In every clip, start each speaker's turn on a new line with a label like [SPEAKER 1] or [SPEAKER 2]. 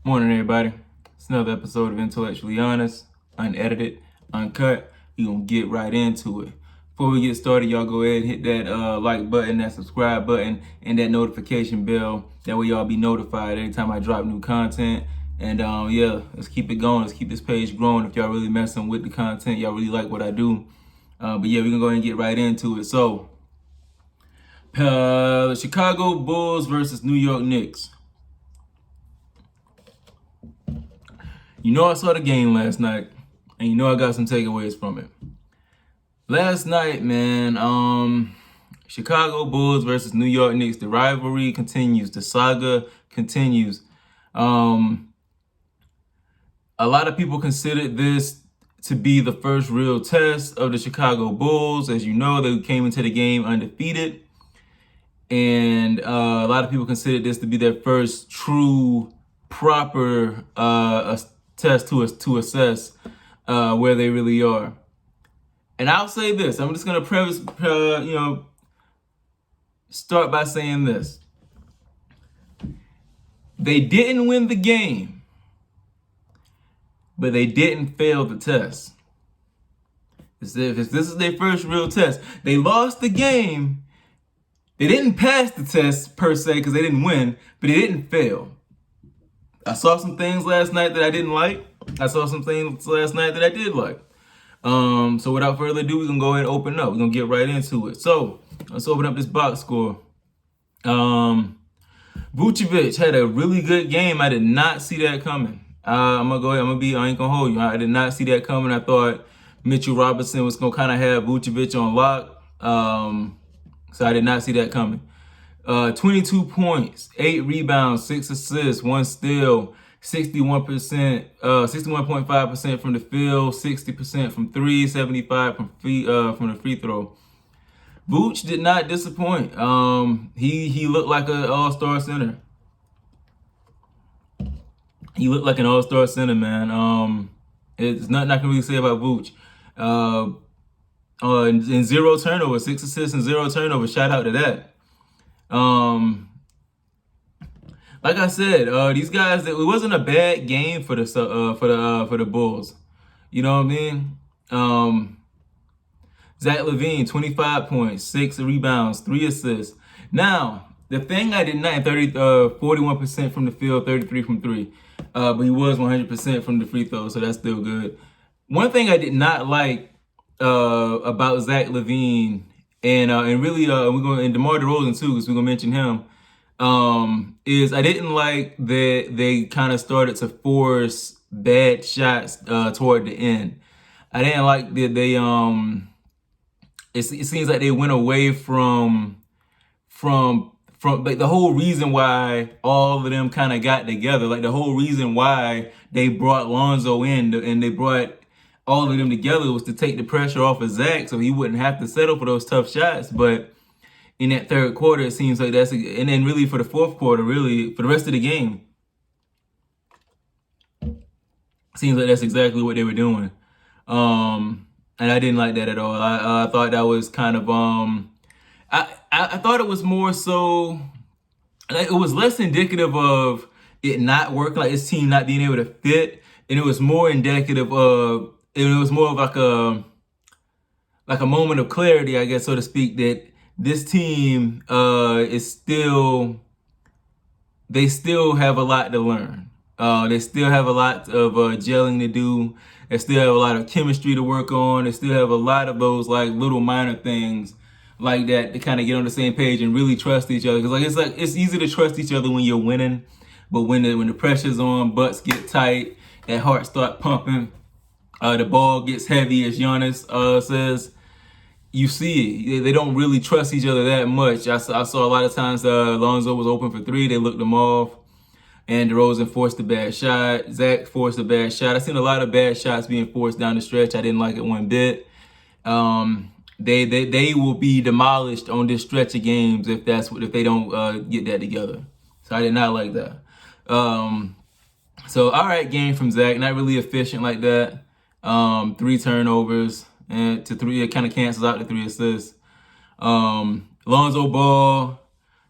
[SPEAKER 1] Morning, everybody. It's another episode of Intellectually Honest, unedited, uncut. We're going to get right into it. Before we get started, y'all go ahead and hit that like button, that subscribe button, and that notification bell. That way y'all be notified every time I drop new content. And yeah, let's keep it going. Let's keep this page growing. If y'all really messing with the content, y'all really like what I do. But yeah, we're going to go ahead and get right into it. So, the Chicago Bulls versus New York Knicks. You know I saw the game last night, and you know I got some takeaways from it. Last night, man, Chicago Bulls versus New York Knicks. The rivalry continues. The saga continues. A lot of people considered this to be the first real test of the Chicago Bulls. As you know, they came into the game undefeated. And a lot of people considered this to be their first true, proper test to assess where they really are. And I'll say this. I'm just going to start by saying this. They didn't win the game, but they didn't fail the test. If this is their first real test, they lost the game. They didn't pass the test per se because they didn't win, but they didn't fail. I saw some things last night that I didn't like. I saw some things last night that I did like. So without further ado, we're going to go ahead and open up. We're going to get right into it. So let's open up this box score. Vucevic had a really good game. I did not see that coming. I ain't going to hold you. I did not see that coming. I thought Mitchell Robinson was going to kind of have Vucevic on lock. So I did not see that coming. 22 points, 8 rebounds, 6 assists, 1 steal, 61%, 61.5% from the field, 60% from three, 75 from the free throw. Vooch did not disappoint. He looked like an all-star center. He looked like an all-star center, man. It's nothing I can really say about Vooch. In 0 turnovers, 6 assists and 0 turnovers. Shout out to that. Like I said, these guys, it wasn't a bad game for the Bulls. You know what I mean? Zach LaVine, 25 points, 6 rebounds, 3 assists. Now, the thing I did not, 41% from the field, 33 from three. But he was 100% from the free throw, so that's still good. One thing I did not like about Zach LaVine and really and DeMar DeRozan too, because we're gonna mention him. Is I didn't like that they kind of started to force bad shots toward the end. I didn't like that they it seems like they went away from like the whole reason why all of them kind of got together, like the whole reason why they brought Lonzo in and they brought all of them together was to take the pressure off of Zach so he wouldn't have to settle for those tough shots. But in that third quarter, it seems like and then really for the fourth quarter, really for the rest of the game, seems like that's exactly what they were doing. And I didn't like that at all. I thought that was kind of, I thought it was more so, like, it was less indicative of it not working, like his team not being able to fit. And it was more indicative of, it was more of like a moment of clarity, I guess, so to speak, that this team they still have a lot to learn. They still have a lot of gelling to do. They still have a lot of chemistry to work on. They still have a lot of those like little minor things like that to kind of get on the same page and really trust each other. Because it's easy to trust each other when you're winning, but when the pressure's on, butts get tight, and hearts start pumping, the ball gets heavy, as Giannis says. You see it. They don't really trust each other that much. I saw a lot of times Lonzo was open for three. They looked him off. And DeRozan forced a bad shot. Zach forced a bad shot. I've seen a lot of bad shots being forced down the stretch. I didn't like it one bit. They will be demolished on this stretch of games if they don't get that together. So I did not like that. So all right, game from Zach. Not really efficient like that. 3 turnovers and to 3. It kind of cancels out the 3 assists. Lonzo Ball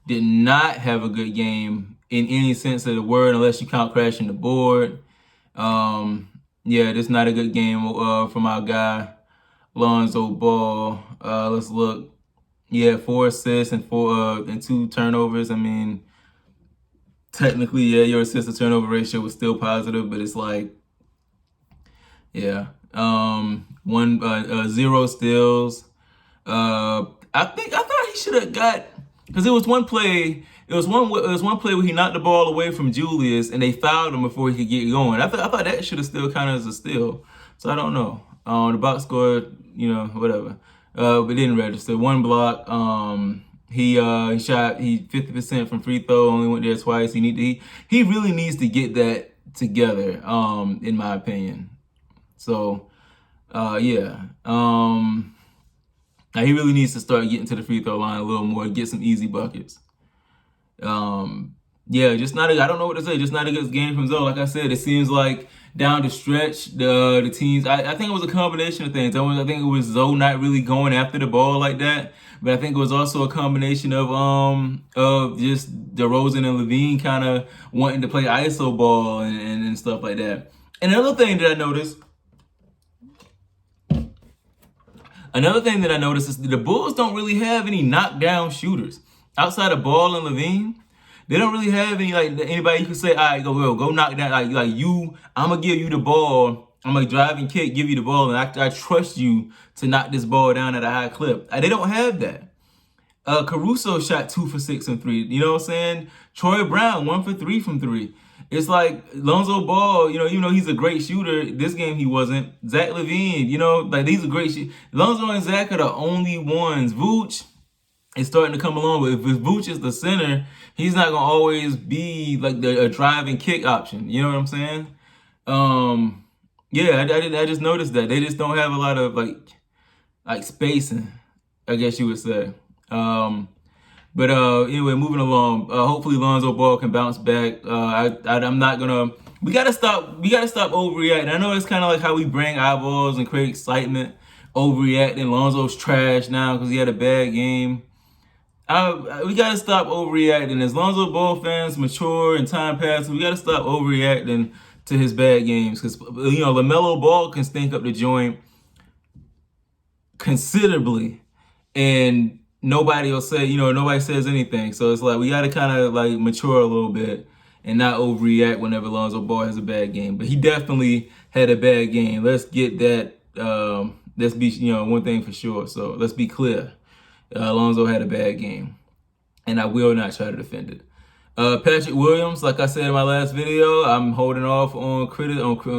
[SPEAKER 1] did not have a good game in any sense of the word, unless you count crashing the board. Yeah, this not a good game from our guy Lonzo Ball. Let's look. Yeah, 4 assists and 2 turnovers. I mean, technically, yeah, your assist to turnover ratio was still positive, but it's like, yeah, 0 steals. I thought he should have got, because it was one play. It was one play where he knocked the ball away from Julius, and they fouled him before he could get going. I thought that should have still counted as a steal. So I don't know. The box score, whatever. But didn't register. 1 block. He shot 50% from free throw. Only went there twice. He really needs to get that together. In my opinion. So, yeah. Now he really needs to start getting to the free throw line a little more, get some easy buckets. Yeah, just not I don't know what to say. Just not a good game from Zoe. Like I said, it seems like down the stretch, the teams. I think it was a combination of things. I think it was Zoe not really going after the ball like that, but I think it was also a combination of just DeRozan and Levine kind of wanting to play ISO ball and stuff like that. And another thing that I noticed. Is the Bulls don't really have any knockdown shooters outside of Ball and Levine. They don't really have anybody you can say, all right, go knock down. Like you, I'm gonna give you the ball. I'm gonna drive and kick, give you the ball, and I trust you to knock this ball down at a high clip. They don't have that. Caruso shot 2 for 6 from 3. You know what I'm saying? Troy Brown 1 for 3 from 3. It's like Lonzo Ball, even though he's a great shooter, this game he wasn't. Zach LaVine, these are great shooters. Lonzo and Zach are the only ones. Vooch is starting to come along, but if Vooch is the center, he's not gonna always be like a drive and kick option. You know what I'm saying? Yeah, I just noticed that they just don't have a lot of like spacing, I guess you would say. But anyway, moving along. Hopefully Lonzo Ball can bounce back. I'm not gonna. We gotta stop overreacting. I know it's kind of like how we bring eyeballs and create excitement. Overreacting. Lonzo's trash now because he had a bad game. We gotta stop overreacting. As Lonzo Ball fans mature and time passes, we gotta stop overreacting to his bad games because LaMelo Ball can stink up the joint considerably, and nobody will say, nobody says anything. So it's like we gotta kind of like mature a little bit and not overreact whenever Lonzo Ball has a bad game. But he definitely had a bad game. Let's get that. Let's be one thing for sure. So let's be clear. Lonzo had a bad game, and I will not try to defend it. Patrick Williams, like I said in my last video, I'm holding off on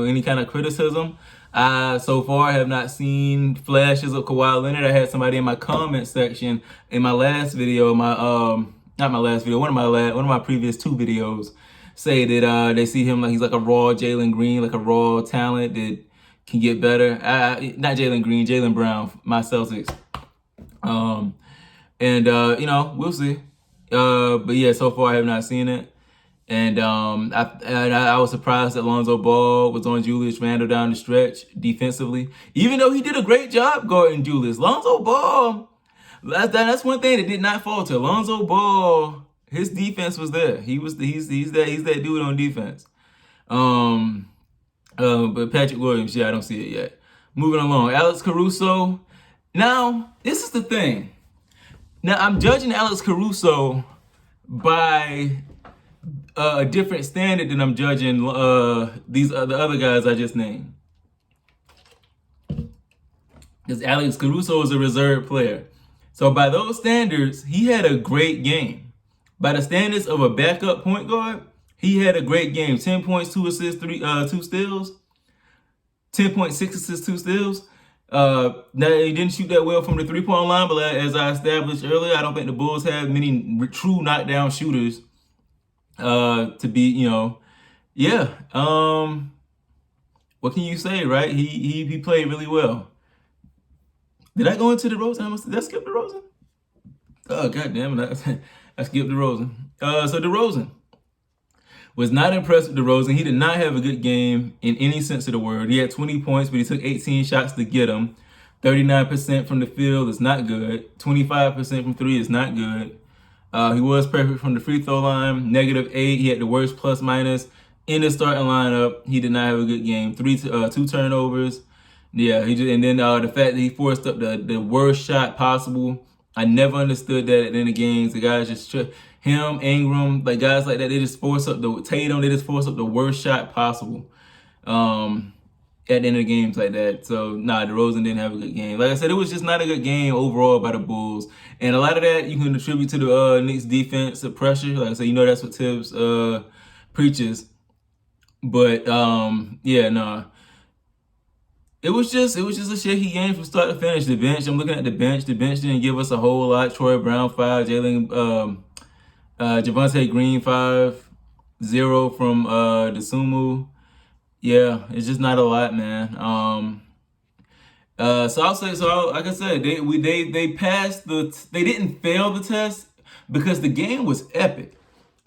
[SPEAKER 1] any kind of criticism. So far have not seen flashes of Kawhi Leonard. I had somebody in my comment section in my last video, one of my previous 2 videos, say that they see him like he's like a raw Jalen Green, like a raw talent that can get better. Not Jalen Green, Jalen Brown, my Celtics. We'll see. But yeah, so far I have not seen it. And I was surprised that Lonzo Ball was on Julius Randle down the stretch defensively, even though he did a great job guarding Julius. Lonzo Ball, that's one thing that did not falter. Lonzo Ball, his defense was there. He's that dude on defense. But Patrick Williams, I don't see it yet. Moving along, Alex Caruso. Now, this is the thing. Now, I'm judging Alex Caruso by a different standard than I'm judging the other guys I just named. Because Alex Caruso is a reserve player. So by those standards, he had a great game. By the standards of a backup point guard, he had a great game. 10 points, 2 assists, 2 steals. 10.6 assists, 2 steals. Now he didn't shoot that well from the 3-point line, but as I established earlier, I don't think the Bulls have many true knockdown shooters to be, what can you say, right? He played really well. Did I go into DeRozan? Did I skip DeRozan? Oh, goddamn it. I skipped DeRozan. So DeRozan was not impressed with DeRozan. He did not have a good game in any sense of the word. He had 20 points, but he took 18 shots to get them. 39% from the field is not good. 25% from 3 is not good. He was perfect from the free throw line, -8. He had the worst plus minus in the starting lineup. He did not have a good game. Two turnovers. Yeah, he just, and then the fact that he forced up the worst shot possible. I never understood that in the games. The guys just him, Ingram, like guys like that, they just force up the Tatum. They just force up the worst shot possible. At the end of the games like that. So, DeRozan didn't have a good game. Like I said, it was just not a good game overall by the Bulls. And a lot of that you can attribute to the Knicks defense, the pressure. Like I said, that's what Tibbs preaches. But, It was just a shaky game from start to finish. The bench, I'm looking at the bench. The bench didn't give us a whole lot. Troy Brown 5, Javonte Green 5, 0 from DeSumo. Yeah, it's just not a lot, man. So I'll say, like I said, they passed they didn't fail the test because the game was epic.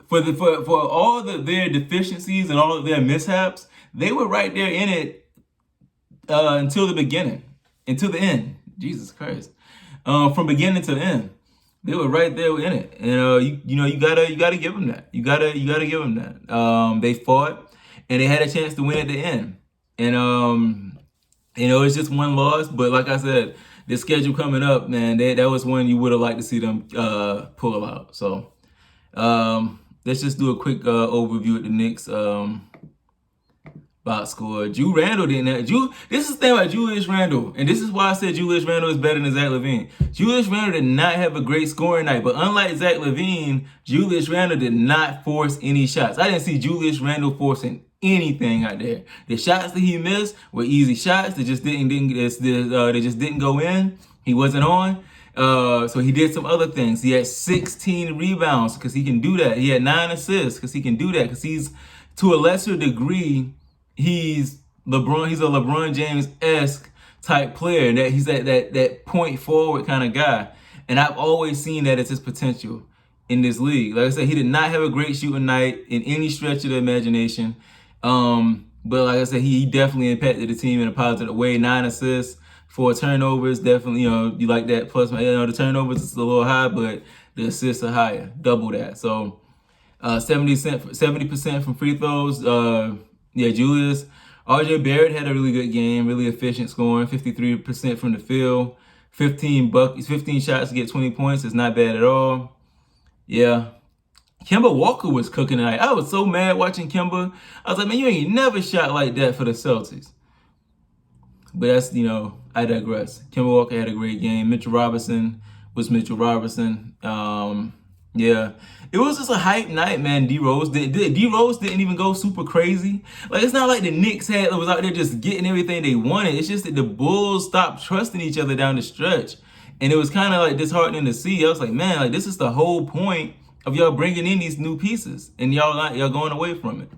[SPEAKER 1] For all their deficiencies and all of their mishaps, they were right there in it until the end. Jesus Christ, from beginning to end, they were right there in it. And you gotta give them that. You gotta give them that. They fought. And they had a chance to win at the end. And, it's just one loss. But like I said, the schedule coming up, man, that was one you would have liked to see them pull out. So let's just do a quick overview of the Knicks box score. This is the thing about Julius Randle. And this is why I said Julius Randle is better than Zach LaVine. Julius Randle did not have a great scoring night. But unlike Zach LaVine, Julius Randle did not force any shots. I didn't see Julius Randle forcing anything out there. The shots that he missed were easy shots. They just didn't go in. He wasn't on. So he did some other things. He had 16 rebounds because he can do that. He had 9 assists because he can do that because he's, to a lesser degree, he's LeBron. He's a LeBron James-esque type player. That he's that point forward kind of guy. And I've always seen that as his potential in this league. Like I said, he did not have a great shooting night in any stretch of the imagination. But like I said, he definitely impacted the team in a positive way. 9 assists, 4 turnovers. Definitely, you like that. Plus, the turnovers is a little high, but the assists are higher, double that. So, 70% from free throws. Julius. RJ Barrett had a really good game, really efficient scoring, 53% from the field, 15 shots to get 20 points. It's not bad at all. Yeah. Kemba Walker was cooking tonight. I was so mad watching Kemba. I was like, man, you ain't never shot like that for the Celtics. But that's, I digress. Kemba Walker had a great game. Mitchell Robinson was Mitchell Robinson. It was just a hype night, man. D-Rose didn't even go super crazy. Like, it's not like the Knicks was out there just getting everything they wanted. It's just that the Bulls stopped trusting each other down the stretch. And it was kind of like disheartening to see. I was like, man, like this is the whole point of y'all bringing in these new pieces, and y'all going away from it.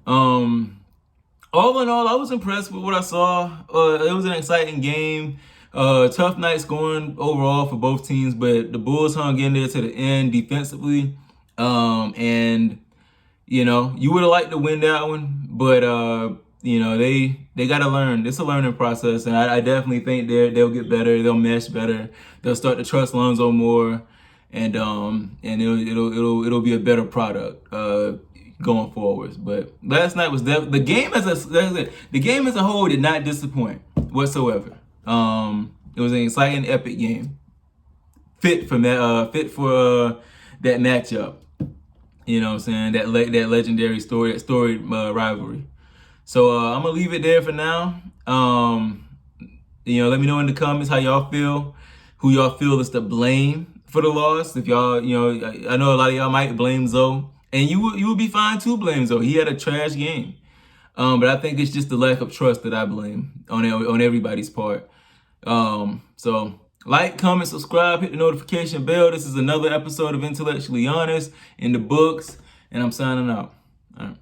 [SPEAKER 1] All in all, I was impressed with what I saw. It was an exciting game. Tough night scoring overall for both teams, but the Bulls hung in there to the end defensively. And you would have liked to win that one, but they got to learn. It's a learning process, and I definitely think they'll get better. They'll mesh better. They'll start to trust Lonzo more. And it'll be a better product going forwards. But last night was the game as a whole did not disappoint whatsoever. It was an exciting, epic game, fit for that matchup. You know what I'm saying? That legendary storied rivalry. So I'm gonna leave it there for now. Let me know in the comments how y'all feel, who y'all feel is to blame for the loss. If y'all, I know a lot of y'all might blame Zoe, and you would be fine to blame Zoe. He had a trash game, but I think it's just the lack of trust that I blame on everybody's part. So like, comment, subscribe, hit the notification bell. This is another episode of Intellectually Honest in the books, and I'm signing out. All right.